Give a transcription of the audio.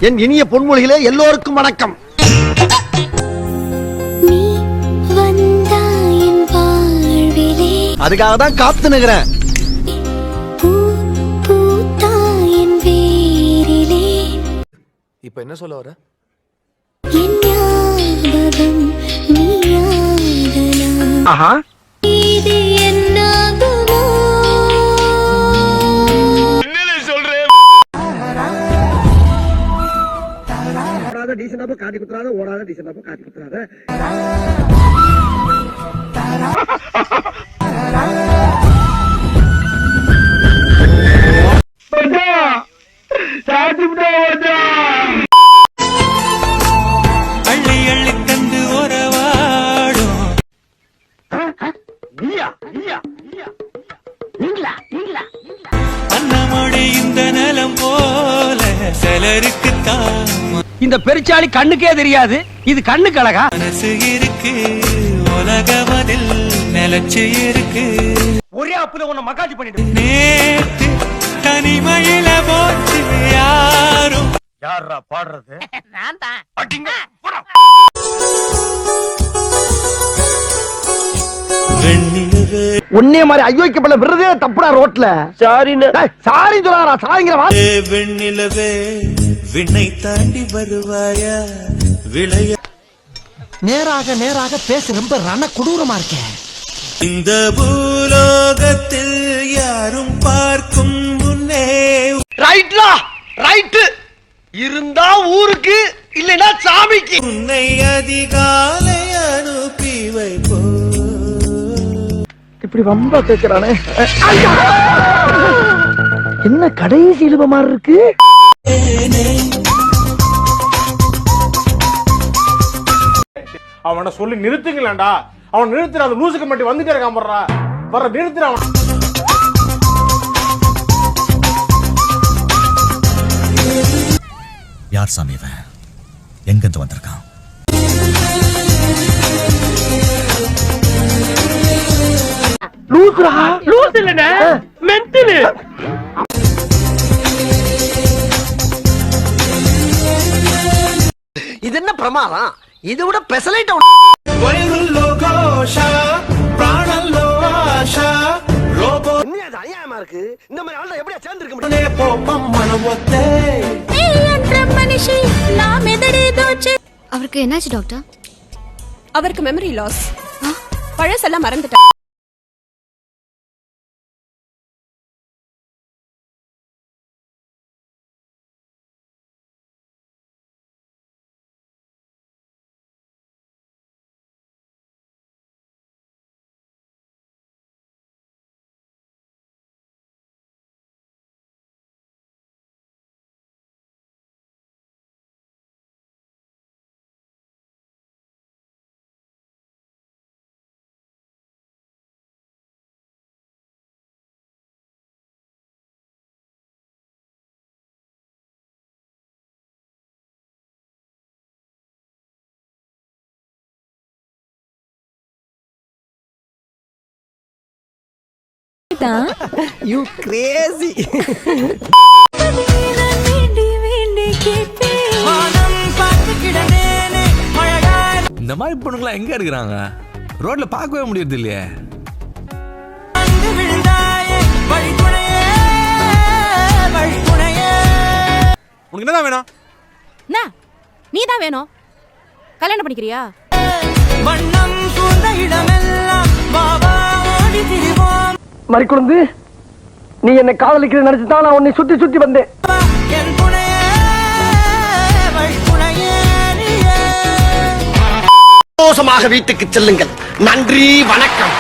என் இனிய பொன்மொழிகளே எல்லோருக்கும் வணக்கம். அதுக்காக தான் காத்து நிக்கிறேன். இப்ப என்ன சொல்ல வர? ஆஹா, டீசெண்டாப்ப காட்டி குத்துறாத, ஓடாத டீசெண்டாப்ப காட்டி குத்துறாத. அள்ளி அள்ளி தந்து உறவாடும் அன்னமோடு இந்த நலம் போல சிலருக்கு தான் இந்த பெருச்சாளி கண்ணுக்கே தெரியாது, இது கண்ணுக்கு அழகா? மனசு இருக்கு, உலகமதில் நிலச்சு இருக்கு. ஒரே அப்புல உன்னை மக்காஜி பண்ணிட்டு நேத்து தனிமையில போச்சு யாரும். யாரா பாடுறது? நான் தான். வெண்ணிலவே உன்னே மாதிரி ஐயோக்கப்பட விடுறதே தப்புடா ரோட்ல. சாரின்னு சாரி சொல்லாரா, சாரிங்கிற வெண்ணிலவே விண்ணை தாண்டி வருவாயா விளைய. நேராக நேராக பேச ரொம்ப ரண கொடூரமா இருக்கேன். இந்த பூலோகத்தில் யாரும் பார்க்கும் முன்னே ரைட்லா ரைட் இருந்தா ஊருக்கு, இல்லைன்னா சாமிக்கு. உன்னை அதிகாலை அனுப்பி வைப்போ. இப்படி ரொம்ப கேட்கிறானே. என்ன கடைசி இழுவ மாதிரி இருக்கு. அவனை சொல்லி நிறுத்துங்களேன்டா. அவன் நிறுத்துற, அந்த லூசுக்கு மட்டும் வந்துட்டே இருக்கான். வர்ற நிறுத்துற அவன். யார் சாமி இவன்? எங்கிருந்து வந்திருக்கான்? லூசுரா, லூசு இல்லனே, மென்டல். இது என்ன பிரமாதம்? இது விட பெசலைட். వైరుల్లో ఘోష ప్రాణంలో ఆశ రోబో என்ன அது அநியாயமா இருக்கு? இந்த மாதிரி ஆளை எப்படியா சேர்ந்து இருக்க முடியும்? నే పోపం మనం వస్తే அவருக்கு என்னாச்சு டாக்டர்? அவருக்கு மெமரி லாஸ், பழசெல்லாம் மறந்துட்டா. You crazy. இந்த மாதிரி பொண்ணுங்களா எங்க இருக்கிறாங்க? ரோட்ல பார்க்கவே முடியறது இல்லையே. உனக்கு என்னதான் வேணும்? நீ தான் வேணும். கல்யாணம் பண்ணிக்கிறியா? மறிக்குழுந்து, நீ என்னை காதலிக்கிறது நினைச்சுதான் நான் உன்னை சுத்தி சுத்தி வந்தேன். சந்தோஷமாக வீட்டுக்கு செல்லுங்கள். நன்றி, வணக்கம்.